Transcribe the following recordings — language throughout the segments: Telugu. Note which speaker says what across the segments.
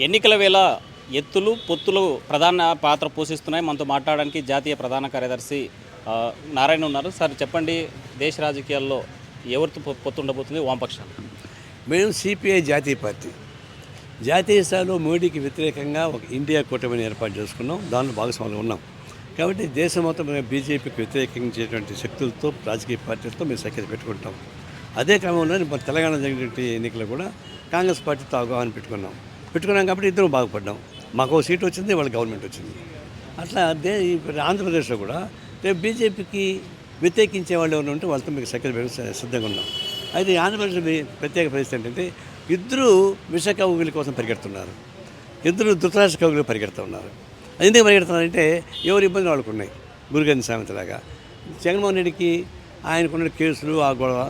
Speaker 1: ఎన్నికల వేళ ఎత్తులు పొత్తులు ప్రధాన పాత్ర పోషిస్తున్నాయి. మనతో మాట్లాడడానికి జాతీయ ప్రధాన కార్యదర్శి నారాయణ ఉన్నారు. సార్ చెప్పండి, దేశ రాజకీయాల్లో ఎవరితో పొత్తు ఉండబోతుంది వామపక్షాలు?
Speaker 2: మేము సిపిఐ జాతీయ పార్టీ జాతీయ స్థాయిలో మోడీకి వ్యతిరేకంగా ఒక ఇండియా కూటమిని ఏర్పాటు చేసుకున్నాం. దానిలో భాగస్వాములు ఉన్నాం. కాబట్టి దేశం మొత్తం బీజేపీకి వ్యతిరేకించేటువంటి శక్తులతో రాజకీయ పార్టీలతో మేము సఖ్యత పెట్టుకుంటాం. అదే క్రమంలో మన తెలంగాణ జరిగినటువంటి ఎన్నికలు కూడా కాంగ్రెస్ పార్టీతో అవగాహన పెట్టుకున్నాం కాబట్టి ఇద్దరు బాగుపడ్డాం. మాకు ఒక సీట్ వచ్చింది, వాళ్ళ గవర్నమెంట్ వచ్చింది. అట్లా ఆంధ్రప్రదేశ్లో కూడా రేపు బీజేపీకి వ్యతిరేకించే వాళ్ళు ఎవరు ఉంటే వాళ్ళతో మీకు సఖ్యత పెట్టి సిద్ధంగా ఉన్నాం. అయితే ఆంధ్రప్రదేశ్లో ప్రత్యేక పరిస్థితి ఏంటంటే ఇద్దరు విష కవుగుల కోసం పరిగెడుతున్నారు, ఇద్దరు ధృతరాష్ట్ర కవుగులు పరిగెడుతూ ఉన్నారు. ఎందుకు పరిగెడుతున్నారంటే ఎవరి ఇబ్బందులు వాళ్ళకు ఉన్నాయి. గురుగంధ సామెతలాగా జగన్మోహన్ రెడ్డికి ఆయనకున్న కేసులు ఆ గొడవ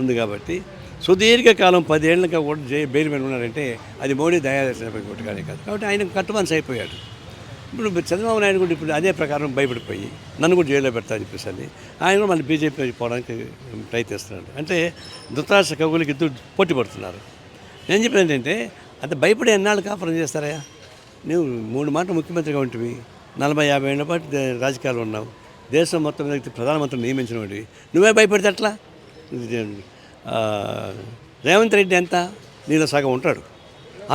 Speaker 2: ఉంది కాబట్టి సుదీర్ఘకాలం 10 ఏళ్ళగా కూడా బెయిల్ మీద ఉన్నారంటే అది మోడీ దయాదర్శనపై కొట్టుగానే కాదు. కాబట్టి ఆయన కట్టుమనిసి అయిపోయాడు. ఇప్పుడు చంద్రబాబు నాయుడు కూడా ఇప్పుడు అదే ప్రకారం భయపడిపోయి నన్ను కూడా జైల్లో పెడతానని చెప్పేసి ఆయన కూడా మళ్ళీ బీజేపీ పోవడానికి ప్రయత్నిస్తున్నాడు. అంటే ధృతరాష్ట్ర కవులకి ఇద్దరు పోటీ పడుతున్నారు. నేను చెప్పేది ఏంటంటే అంత భయపడి ఎన్నాళ్ళు కాపురం చేస్తారా? నువ్వు 3 మాటలు ముఖ్యమంత్రిగా ఉంటుంది, 40-50 ఏళ్ళ పాటు రాజకీయాలు ఉన్నావు, దేశం మొత్తం మీద ప్రధానమంత్రిని నియమించిన వాడివి, నువ్వే భయపడితే అట్లా? రేవంత్ రెడ్డి ఎంత నీలో సగం ఉంటాడు,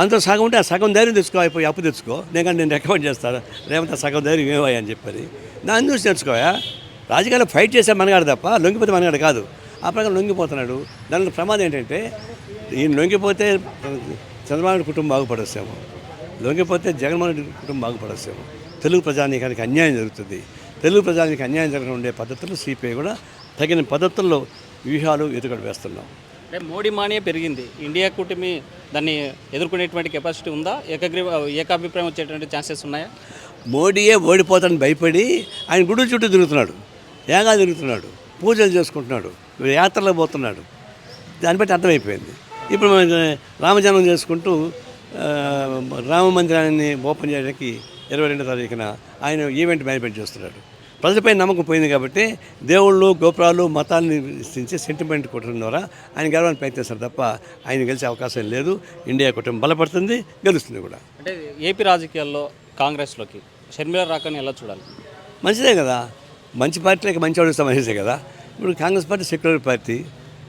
Speaker 2: అంత సగం ఉంటే ఆ సగం ధైర్యం తెచ్చుకో, అయిపోయి అప్పు తెచ్చుకో. నేను రికమెండ్ చేస్తాను రేవంత్ ఆ సగం ధైర్యం ఏమయ్యా అని చెప్పని దాన్ని చూసి తెచ్చుకోయా. రాజకీయాల్లో ఫైట్ చేసే మనగాడు తప్ప లొంగిపోతే మనగాడు కాదు. ఆ ప్రకారం లొంగిపోతున్నాడు. దానిలో ప్రమాదం ఏంటంటే ఈయన లొంగిపోతే చంద్రబాబు కుటుంబం బాగుపడొచ్చాము, లొంగిపోతే జగన్మోహన్ రెడ్డి కుటుంబం బాగుపడొచ్చాము. తెలుగు ప్రజానీకానికి అన్యాయం జరుగుతుంది. తెలుగు ప్రజానికి అన్యాయం జరగకుండా ఉండే పద్ధతులు సిపిఐ కూడా తగిన పద్ధతుల్లో వ్యూహాలు ఎదుగుడు వేస్తున్నాం.
Speaker 1: అంటే మోడీ మానియా పెరిగింది, ఇండియా కూటమి దాన్ని ఎదుర్కొనేటువంటి కెపాసిటీ ఉందా? ఏకాభిప్రాయం వచ్చేటువంటి ఛాన్సెస్ ఉన్నాయా?
Speaker 2: మోడీయే ఓడిపోతాడని భయపడి ఆయన గుడి చుట్టూ తిరుగుతున్నాడు, యాగా తిరుగుతున్నాడు, పూజలు చేసుకుంటున్నాడు, యాత్రలకు పోతున్నాడు. దాన్ని బట్టి అర్థమైపోయింది. ఇప్పుడు రామజన్మం చేసుకుంటూ రామ మందిరాన్ని ఓపెన్ చేయడానికి 22వ తారీఖున ఆయన ఈవెంట్ మేనేజ్మెంట్ చేస్తున్నాడు. ప్రజలపై నమ్మకం పోయింది కాబట్టి దేవుళ్ళు గోపురాలు మతాన్ని ఇష్టించి సెంటిమెంట్ కొట్టడం ద్వారా ఆయన గెలవాలని ప్రయత్నిస్తారు తప్ప ఆయన గెలిచే అవకాశం లేదు. ఇండియా కుటుంబం బలపడుతుంది, గెలుస్తుంది కూడా.
Speaker 1: అంటే ఏపీ రాజకీయాల్లో కాంగ్రెస్లోకి షర్మిల రాకని ఎలా చూడాలి?
Speaker 2: మంచిదే కదా, మంచి పార్టీలకి మంచి అడుగుతా మంచిదే కదా. ఇప్పుడు కాంగ్రెస్ పార్టీ సెక్యులర్ పార్టీ,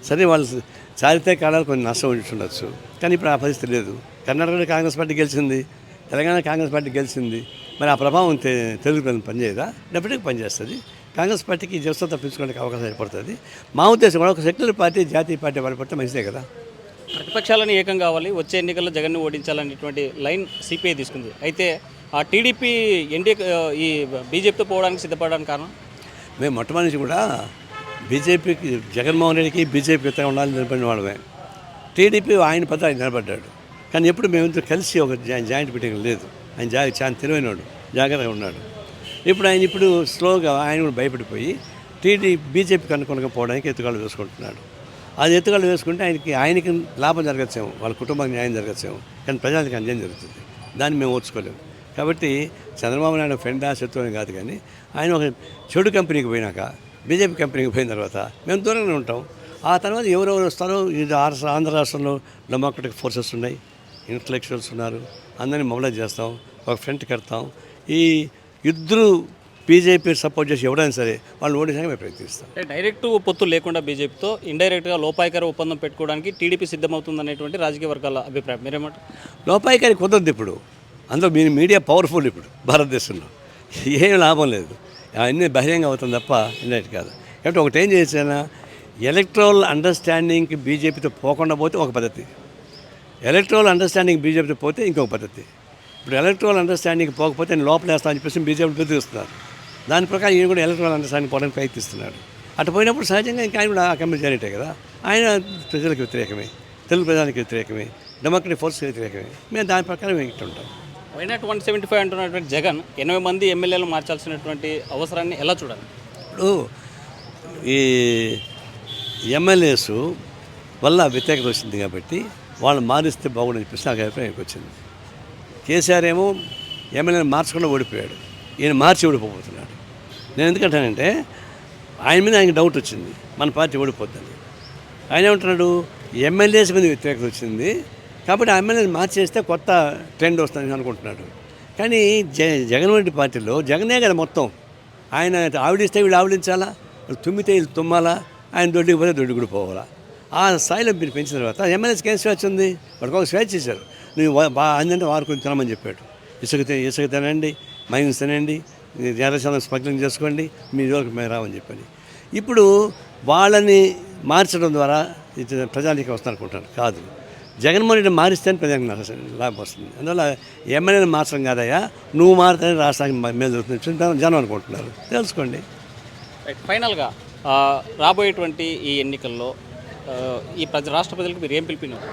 Speaker 2: సరే వాళ్ళు చారిత్రక కాలాలు కొన్ని నష్టం ఉంటుండొచ్చు, కానీ ఇప్పుడు ఆ పరిస్థితి లేదు. కర్ణాటకలో కాంగ్రెస్ పార్టీ గెలిచింది, తెలంగాణ కాంగ్రెస్ పార్టీ గెలిచింది. మరి ఆ ప్రభావం తెలుగు ప్రజలు పనిచేయదా? డెఫినెట్గా పనిచేస్తుంది. కాంగ్రెస్ పార్టీకి జస్తో తప్పించుకోవడానికి అవకాశం ఏర్పడుతుంది. మా ఉద్దేశం కూడా ఒక సెక్యులర్ పార్టీ జాతీయ పార్టీ బలపడితే మంచిదే కదా.
Speaker 1: ప్రతిపక్షాలను ఏకం కావాలి, వచ్చే ఎన్నికల్లో జగన్ను ఓడించాలనేటువంటి లైన్ సిపిఐ తీసుకుంది. అయితే ఆ టీడీపీ ఎన్డీఏ ఈ బీజేపీతో పోవడానికి సిద్ధపడడానికి కారణం?
Speaker 2: మేము మొట్టమొదటి కూడా బీజేపీకి జగన్మోహన్ రెడ్డికి బీజేపీ వ్యతిరేకంగా ఉండాలని నిలబడిన వాళ్ళమే. టీడీపీ ఆయన పద్ధతి ఆయన నిలబడ్డాడు, కానీ ఎప్పుడు మేమిద్దరు కలిసి ఒక జాయింట్ మీటింగ్ లేదు. ఆయన చాలా తెలివైనవాడు, జాగ్రత్తగా ఉన్నాడు. ఇప్పుడు ఆయన స్లోగా ఆయన కూడా భయపడిపోయి బీజేపీకి అనుకూలంగా పోవడానికి ఎత్తుగాళ్ళు వేసుకుంటున్నాడు. అది ఎత్తుగాళ్ళు వేసుకుంటే ఆయనకి లాభం జరగచ్చేమో, వాళ్ళ కుటుంబానికి న్యాయం జరగచ్చేమో, కానీ ప్రజానికి అన్యాయం జరుగుతుంది. దాన్ని మేము ఓర్చుకోలేము. కాబట్టి చంద్రబాబు నాయుడు ఫ్రెండా శత్రువు కాదు, కానీ ఆయన ఒక చెడు కంపెనీకి పోయినాక బీజేపీ కంపెనీకి పోయిన తర్వాత మేము దూరంగా ఉంటాం. ఆ తర్వాత ఎవరెవరు వస్తారో ఇది ఆంధ్ర రాష్ట్రంలో డెమోక్రటిక్ ఫోర్సెస్ ఉన్నాయి, ఇంటలెక్చువల్స్ ఉన్నారు, అందరినీ మొబిలైజ్ చేస్తాం, ఒక ఫ్రంట్ కడతాం. ఈ ఇద్దరు బీజేపీ సపోర్ట్ చేసి ఎవరైనా సరే వాళ్ళు ఓడించడానికి మేము ప్రయత్నిస్తాం.
Speaker 1: డైరెక్ట్ పొత్తు లేకుండా బీజేపీతో ఇండైరెక్ట్గా లోపాయికారి ఒప్పందం పెట్టుకోవడానికి టీడీపీ సిద్ధమవుతుంది అనేటువంటి రాజకీయ వర్గాల అభిప్రాయం మీరేమంటారు?
Speaker 2: లోపాయికారి కుదరదు. ఇప్పుడు అందులో మీడియా పవర్ఫుల్ ఇప్పుడు భారతదేశంలో ఏం లాభం లేదు, అన్నీ బహిరంగ అవుతుంది తప్ప ఇండైరెక్ట్ కాదు. కాబట్టి ఒకటి ఏం చేసినా ఎలక్ట్రల్ అండర్స్టాండింగ్కి బీజేపీతో పోకుండా పోతే ఒక పద్ధతి, ఎలక్ట్రల్ అండర్స్టాండింగ్ బీజేపీతో పోతే ఇంకొక పద్ధతి. ఇప్పుడు ఎలక్ట్రల్ అండర్స్టాండింగ్ పోకపోతే నేను లోపలేస్తానని చెప్పేసి బీజేపీ బెదిరిస్తున్నారు. దాని ప్రకారం ఈయన కూడా ఎలక్ట్రల్ అండర్స్టాండింగ్ పోవడానికి ప్రయత్నిస్తున్నాడు. అటు పోయినప్పుడు సహజంగా ఇంకా ఆయన కూడా ఆ కంపెనీ జాయినట్టే కదా. ఆయన ప్రజలకు వ్యతిరేకమే, తెలుగు ప్రజానికి వ్యతిరేకమే, డెమోక్రటిక్ ఫోర్స్కి వ్యతిరేకమే. మేము దాని ప్రకారం ఉంటాం.
Speaker 1: వైనాట్ 175 అంటున్నటువంటి జగన్ 80 మంది ఎమ్మెల్యేలు మార్చాల్సినటువంటి అవసరాన్ని ఎలా చూడాలి?
Speaker 2: ఇప్పుడు ఈ ఎమ్మెల్యేస్ వల్ల వ్యతిరేకత వచ్చింది కాబట్టి వాళ్ళు మారిస్తే బాగుండని చెప్పేసి నాకు అభిప్రాయం వచ్చింది. కేసీఆర్ ఏమో ఎమ్మెల్యేని మార్చకుండా ఓడిపోయాడు, ఈయన మార్చి ఓడిపోతున్నాడు. నేను ఎందుకంటానంటే ఆయన మీద ఆయనకి డౌట్ వచ్చింది, మన పార్టీ ఓడిపోద్దని. ఆయన ఏమంటున్నాడు, ఎమ్మెల్యేస్ మీద వ్యతిరేకత వచ్చింది, కాబట్టి ఆ ఎమ్మెల్యేని మార్చేస్తే కొత్త ట్రెండ్ వస్తుందని అనుకుంటున్నాడు. కానీ జగన్మోహన్ రెడ్డి పార్టీలో జగనే కదా మొత్తం. ఆయన ఆవిడిస్తే వీళ్ళు ఆవిడించాలా, తుమ్మితే వీళ్ళు తుమ్మాలా, ఆయన దొడ్డికి పోతే దొడ్డి కూడా పోవాలా. ఆ స్థాయిలో మీరు పెంచిన తర్వాత ఎమ్మెల్యేస్కి ఏం స్వేచ్ఛ ఉంది? వాడికి ఒక స్వేచ్ఛ ఇచ్చారు. నువ్వు అందంటే వారు కొంచెం తినమని చెప్పాడు. ఇసుక తినండి, మైన్స్ తినండి, ఎర్రచందనం స్మగ్లింగ్ చేసుకోండి, మీ జోలికి మేము రావని చెప్పండి. ఇప్పుడు వాళ్ళని మార్చడం ద్వారా ప్రజానికి వస్తారనుకుంటారు. కాదు, జగన్మోహన్ రెడ్డి మారిస్తేనే ప్రజలకు లాభం వస్తుంది. అందువల్ల ఎమ్మెల్యేని మార్చడం కాదయ్యా, నువ్వు మారితేనే రాష్ట్రానికి మేలు జరుగుతుంది జనం అనుకుంటున్నారు. తెలుసుకోండి.
Speaker 1: ఫైనల్గా రాబోయేటువంటి ఈ ఎన్నికల్లో ఈ రాష్ట్ర ప్రజలకు మీరు ఏం పిలిపినారు?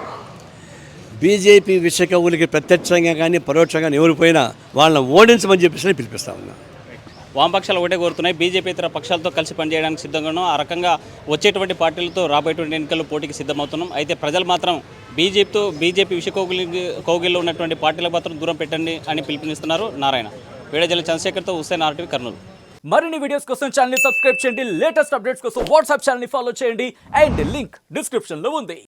Speaker 2: బీజేపీ విషకవులకి ప్రత్యక్షంగా కానీ పరోక్షంగా కానీ ఎవరు పోయినా వాళ్ళని ఓడించమని చెప్పేసి పిలిపిస్తా ఉన్నా.
Speaker 1: వామపక్షాలు ఒకటే కోరుతున్నాయి, బీజేపీ ఇతర పక్షాలతో కలిసి పనిచేయడానికి సిద్ధంగాను, ఆ రకంగా వచ్చేటువంటి పార్టీలతో రాబోయేటువంటి ఎన్నికల్లో పోటీకి సిద్ధమవుతున్నాం. అయితే ప్రజలు మాత్రం బీజేపీ విష కౌగిల్లో ఉన్నటువంటి పార్టీలకు మాత్రం దూరం పెట్టండి అని పిలుపునిస్తున్నారు నారాయణ. వేడజల్లి చంద్రశేఖర్తో హుస్సేన్, RTV, కర్నూలు.
Speaker 3: మరిన్ని వీడియోస్ కోసం ఛానల్ ని సబ్స్క్రైబ్ చేయండి. లేటెస్ట్ అప్డేట్స్ కోసం వాట్సాప్ ఛానల్ ని ఫాలో చేయండి. అండ్ లింక్ డిస్క్రిప్షన్ లో ఉంది.